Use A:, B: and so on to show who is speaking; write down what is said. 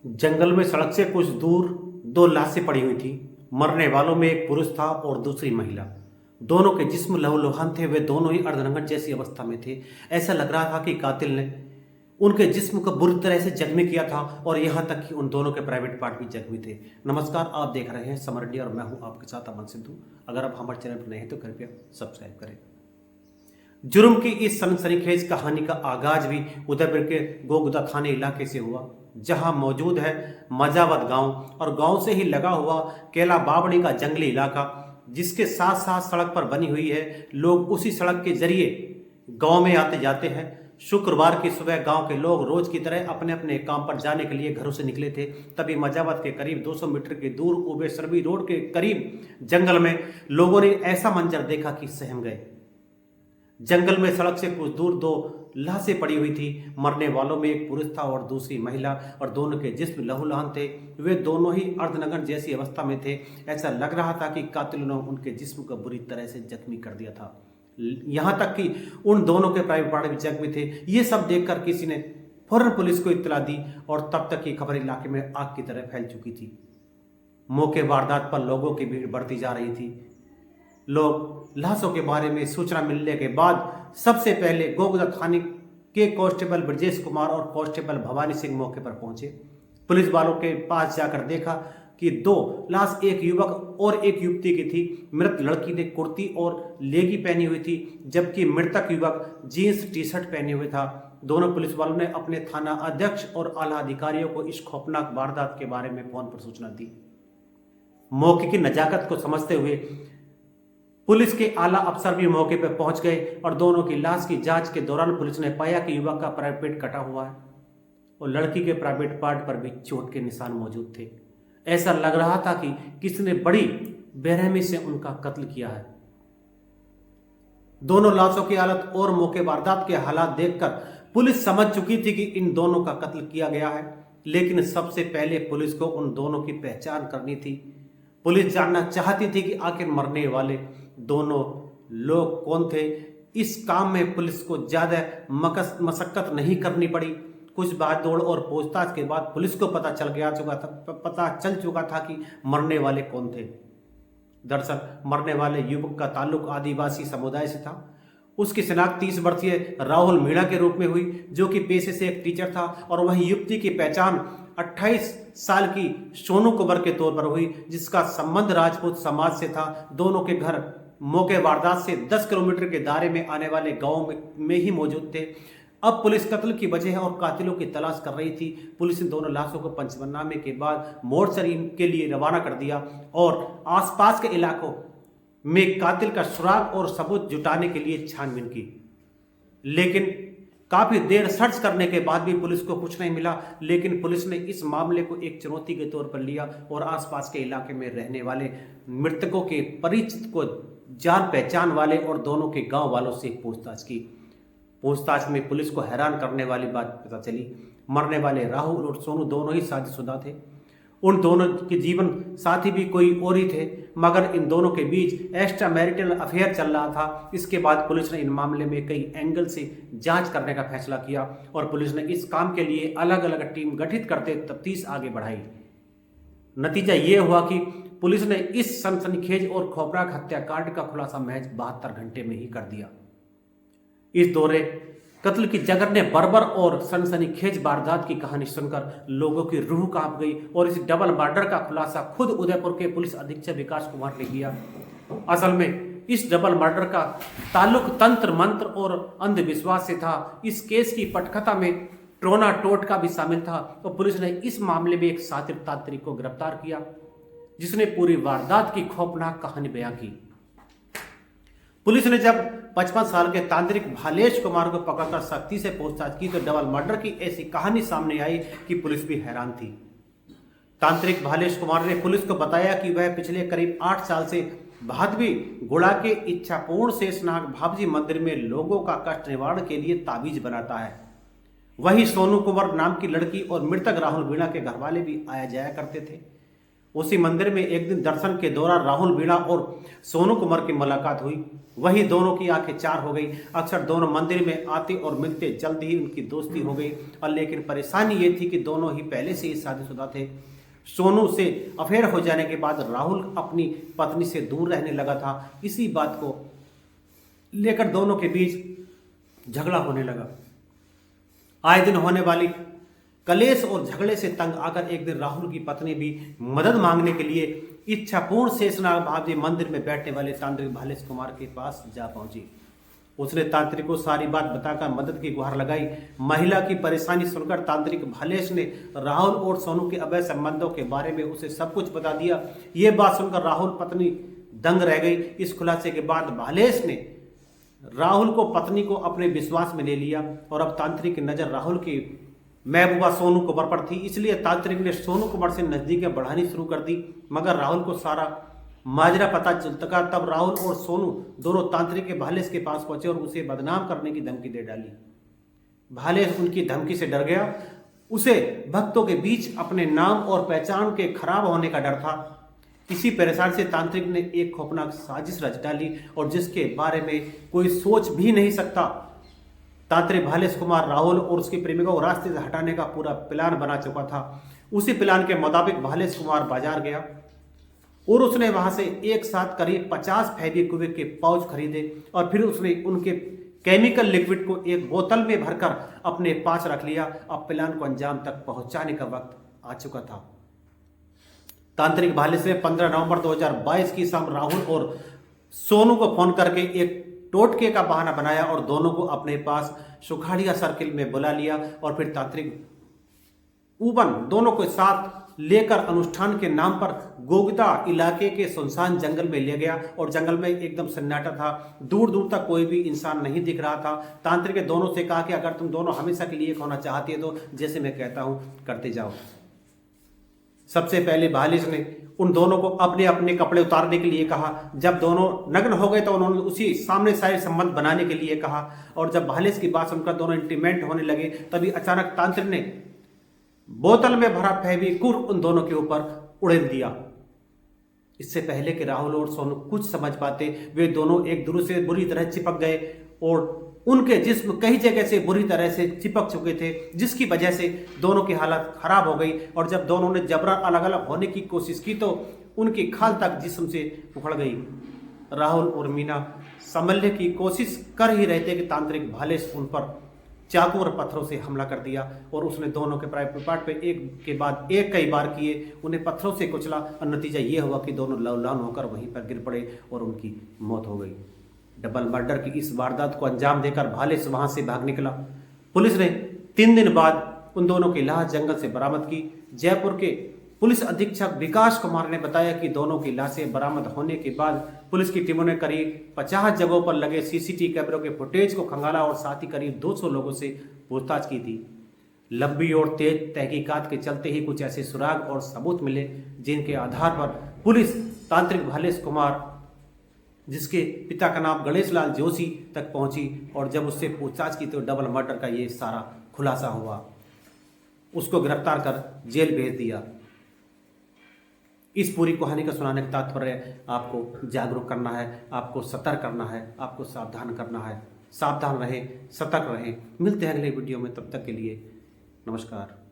A: जंगल में सड़क से कुछ दूर दो लाशें पड़ी हुई थी। मरने वालों में एक पुरुष था और दूसरी महिला। दोनों के जिस्म लहूलुहान थे। वे दोनों ही अर्धनग्न जैसी अवस्था में थे। ऐसा लग रहा था कि कातिल ने उनके जिस्म को बुरी तरह से जख्मी किया था और यहाँ तक कि उन दोनों के प्राइवेट पार्ट भी जख्मी थे। नमस्कार, आप देख रहे हैं समर इंडिया और मैं हूँ आपके साथ अमन सिद्धू। अगर आप हमारे चैनल पर नए हैं तो कृपया सब्सक्राइब करें। जुर्म की इस सनसनीखेज कहानी का आगाज भी उदयपुर के गोगुदा थाने इलाके से हुआ, जहां मौजूद है मजावत गांव और गांव से ही लगा हुआ केला बावड़ी का जंगली इलाका, जिसके साथ साथ सड़क पर बनी हुई है। लोग उसी सड़क के जरिए गांव में आते जाते हैं। शुक्रवार की सुबह गांव के लोग रोज की तरह अपने अपने काम पर जाने के लिए घरों से निकले थे। तभी मजावत के करीब 200 मीटर के दूर उबे सरबी रोड के करीब जंगल में लोगों ने ऐसा मंजर देखा कि सहम गए। जंगल में सड़क से कुछ दूर दो लाशें पड़ी हुई थी। मरने वालों में एक पुरुष था और दूसरी महिला, और दोनों के जिस्म लहूलुहान थे। वे दोनों ही अर्धनग्न जैसी अवस्था में थे। ऐसा लग रहा था कि कातिल ने उनके जिस्म को बुरी तरह से जख्मी कर दिया था। यहाँ तक कि उन दोनों के प्राइवेट पार्ट भी जख्मी थे। ये सब देखकर किसी ने फौरन पुलिस को इत्तला दी और तब तक ये खबर इलाके में आग की तरह फैल चुकी थी। मौके वारदात पर लोगों की भीड़ बढ़ती जा रही थी। लोग लाशों के बारे में सूचना मिलने के बाद सबसे पहले गोगुदा थाने के कांस्टेबल ब्रजेश कुमार और कांस्टेबल भवानी सिंह मौके पर पहुंचे। पुलिस वालों के पास जाकर देखा कि दो लाश एक युवक और एक युवती की थी। मृत लड़की ने कुर्ती और लेगी पहनी हुई थी, जबकि मृतक युवक जीन्स टी शर्ट पहने हुए था। दोनों पुलिस वालों ने अपने थाना अध्यक्ष और आला अधिकारियों को इस खौफनाक वारदात के बारे में फोन पर सूचना दी। मौके की नजाकत को समझते हुए पुलिस के आला अफसर भी मौके पर पहुंच गए और दोनों की लाश की जांच के दौरान पुलिस ने पाया कि युवक का प्राइवेट पेट कटा हुआ है और लड़की के प्राइवेट पार्ट पर भी चोट के निशान मौजूद थे। ऐसा लग रहा था कि किसी ने बड़ी बेरहमी से उनका कत्ल किया है। दोनों लाशों की हालत और मौके वारदात के हालात देखकर पुलिस समझ चुकी थी कि इन दोनों का कत्ल किया गया है, लेकिन सबसे पहले पुलिस को उन दोनों की पहचान करनी थी। पुलिस जानना चाहती थी कि आखिर मरने वाले दोनों लोग कौन थे। इस काम में पुलिस को ज्यादा मशक्कत नहीं करनी पड़ी। कुछ भागदौड़ और पूछताछ के बाद पुलिस को पता चल चुका था कि मरने वाले कौन थे। दरअसल मरने वाले युवक का ताल्लुक आदिवासी समुदाय से था। उसकी शिनाख्त 30 वर्षीय राहुल मीणा के रूप में हुई, जो कि पेशे से एक टीचर था, और वहीं युवती की पहचान 28 साल की सोनू कुंवर के तौर पर हुई, जिसका संबंध राजपूत समाज से था। दोनों के घर मौके वारदात से 10 किलोमीटर के दायरे में आने वाले गांव में ही मौजूद थे। अब पुलिस कत्ल की वजह और कातिलों की तलाश कर रही थी। पुलिस ने दोनों लाशों को पंचनामे के बाद मोर्चरी के लिए रवाना कर दिया और आसपास के इलाकों में कातिल का सुराग और सबूत जुटाने के लिए छानबीन की, लेकिन काफी देर सर्च करने के बाद भी पुलिस को कुछ नहीं मिला। लेकिन पुलिस ने इस मामले को एक चुनौती के तौर पर लिया और आसपास के इलाके में रहने वाले मृतकों के परिचित को जान पहचान वाले और दोनों के गांव वालों से पूछताछ की। पूछताछ में पुलिस को हैरान करने वाली बात पता चली। मरने वाले राहुल और सोनू दोनों ही शादीशुदा थे। उन दोनों के जीवन साथी भी कोई और ही थे, मगर इन दोनों के बीच एक्स्ट्रा मैरिटल अफेयर चल रहा था। इसके बाद पुलिस ने इन मामले में कई एंगल से जांच करने का फैसला किया और पुलिस ने इस काम के लिए अलग अलग टीम गठित करते तफ्तीश आगे बढ़ाई। नतीजा ये हुआ कि पुलिस ने इस सनसनीखेज और खौफनाक हत्याकांड का खुलासा महज 72 घंटे में ही कर दिया। इस दौरे कत्ल की जगर ने बर्बर और सनसनीखेज वारदात की कहानी सुनकर लोगों की रूह कांप गई और इस डबल मर्डर का खुलासा खुद उदयपुर के पुलिस अधीक्षक विकास कुमार ने किया। असल में इस डबल मर्डर का ताल्लुक तंत्र मंत्र और अंधविश्वास से था। इस केस की पटकथा में टोना टोटका भी शामिल था और पुलिस ने इस मामले में एक शातिर तांत्रिक को गिरफ्तार किया, जिसने पूरी वारदात की खौफनाक कहानी बयां की। पुलिस ने जब 55 साल के तांत्रिक भालेश कुमार को पकड़कर सख्ती से पूछताछ की तो डबल मर्डर की ऐसी कहानी सामने आई कि पुलिस भी हैरान थी। तांत्रिक भालेश कुमार ने पुलिस को बताया कि वह पिछले करीब 8 साल से भादवी गुड़ा के इच्छापूर्ण शेषनाग भावजी मंदिर में लोगों का कष्ट निवारण के लिए ताबीज बनाता है। वहीं सोनू कुंवर नाम की लड़की और मृतक राहुल मीणा के घरवाले भी आया जाया करते थे। उसी मंदिर में एक दिन दर्शन के दौरान राहुल वीणा और सोनू कुमार की मुलाकात हुई। वही दोनों की आंखें चार हो गई। अक्सर दोनों मंदिर में आते और मिलते, जल्द ही उनकी दोस्ती हो गई। और लेकिन परेशानी ये थी कि दोनों ही पहले से ही शादीशुदा थे। सोनू से अफेयर हो जाने के बाद राहुल अपनी पत्नी से दूर रहने लगा था। इसी बात को लेकर दोनों के बीच झगड़ा होने लगा। आए दिन होने वाली कलेश और झगड़े से तंग आकर एक दिन राहुल की पत्नी भी मदद मांगने के लिए इच्छापूर्ण शेषनाग महादेव मंदिर में बैठने वाले तांत्रिक भालेश कुमार के पास जा पहुंची। उसने तांत्रिक को सारी बात बताकर मदद की गुहार लगाई। महिला की परेशानी सुनकर तांत्रिक भालेश ने राहुल और सोनू के अवैध संबंधों के बारे में उसे सब कुछ बता दिया। ये बात सुनकर राहुल पत्नी दंग रह गई। इस खुलासे के बाद भालेश ने राहुल को पत्नी को अपने विश्वास में ले लिया और अब तांत्रिक की नजर राहुल की महबूबा सोनू कुमार पर थी। इसलिए तांत्रिक ने सोनू कुमार से नजदीकियां बढ़ानी शुरू कर दी। मगर राहुल को सारा माजरा पता चलता तब राहुल और सोनू दोनों तांत्रिक के भालेश के पास पहुंचे और उसे बदनाम करने की धमकी दे डाली। भालेश उनकी धमकी से डर गया। उसे भक्तों के बीच अपने नाम और पहचान के खराब होने का डर था। इसी परेशानी से तांत्रिक ने एक खौफनाक साजिश रच डाली और जिसके बारे में कोई सोच भी नहीं सकता। तांत्रिक भालेश कुमार राहुल और उसकी प्रेमिका को रास्ते से हटाने का पूरा प्लान बना चुका था। उसी प्लान के मुताबिक भालेश कुमार बाजार गया और उसने वहां से एक साथ करीब 50 फेविक्विक के पाउच खरीदे और फिर उसने उनके केमिकल लिक्विड को एक बोतल में भरकर अपने पास रख लिया। अब प्लान को अंजाम तक पहुंचाने का वक्त आ चुका था। तांत्रिक भालेश ने 15 नवंबर 2022 की शाम राहुल और सोनू को फोन करके एक टोटके का बहाना बनाया और दोनों को अपने पास सुखाड़िया सर्किल में बुला लिया और फिर तांत्रिक ऊबन दोनों को साथ लेकर अनुष्ठान के नाम पर गोगदा इलाके के सुनसान जंगल में ले गया और जंगल में एकदम सन्नाटा था। दूर दूर तक कोई भी इंसान नहीं दिख रहा था। तांत्रिक ने दोनों से कहा कि अगर तुम दोनों हमेशा के लिए एक होना चाहती है तो जैसे मैं कहता हूं करते जाओ। सबसे पहले भालेश ने उन दोनों को अपने अपने कपड़े उतारने के लिए कहा। जब दोनों नग्न हो गए तो उन्होंने उसी सामने सारे संबंध बनाने के लिए कहा और जब भालेश की बात सुनकर दोनों इंटीमेट होने लगे तभी अचानक तांत्रिक ने बोतल में भरा फेविक्विक उन दोनों के ऊपर उड़ेल दिया। इससे पहले कि राहुल और सोनू कुछ समझ पाते वे दोनों एक दूसरे से बुरी तरह चिपक गए और उनके जिस्म कई जगह से बुरी तरह से चिपक चुके थे जिसकी वजह से दोनों की हालत खराब हो गई। और जब दोनों ने जबरन अलग अलग होने की कोशिश की तो उनकी खाल तक जिस्म से उखड़ गई। राहुल और मीना संभलने की कोशिश कर ही रहे थे कि तांत्रिक भालेश उन पर चाकू और पत्थरों से हमला कर दिया और उसने दोनों के प्राइवेट पार्ट पे एक के बाद एक कई बार किए उन्हें पत्थरों से कुचला और नतीजा ये हुआ कि दोनों लवलान होकर वहीं पर गिर पड़े और उनकी मौत हो गई। डबल मर्डर की इस वारदात को अंजाम देकर भालेश वहां से भाग निकला। पुलिस ने 3 दिन बाद उन दोनों की लाश जंगल से बरामद की। जयपुर के पुलिस अधीक्षक विकास कुमार ने बताया कि दोनों की लाशें बरामद होने के बाद पुलिस की टीमों ने करीब 50 जगहों पर लगे सीसीटीवी कैमरों के फुटेज को खंगाला और साथ ही करीब 200 लोगों से पूछताछ की थी। लंबी और तेज तहकीकात के चलते ही कुछ ऐसे सुराग और सबूत मिले जिनके आधार पर पुलिस तांत्रिक भालेश कुमार, जिसके पिता का नाम गणेश लाल जोशी, तक पहुंची और जब उससे पूछताछ की तो डबल मर्डर का ये सारा खुलासा हुआ। उसको गिरफ्तार कर जेल भेज दिया। इस पूरी कहानी का सुनाने का तात्पर्य आपको जागरूक करना है, आपको सतर्क करना है, आपको सावधान करना है। सावधान रहें, सतर्क रहें। मिलते हैं अगले वीडियो में, तब तक के लिए नमस्कार।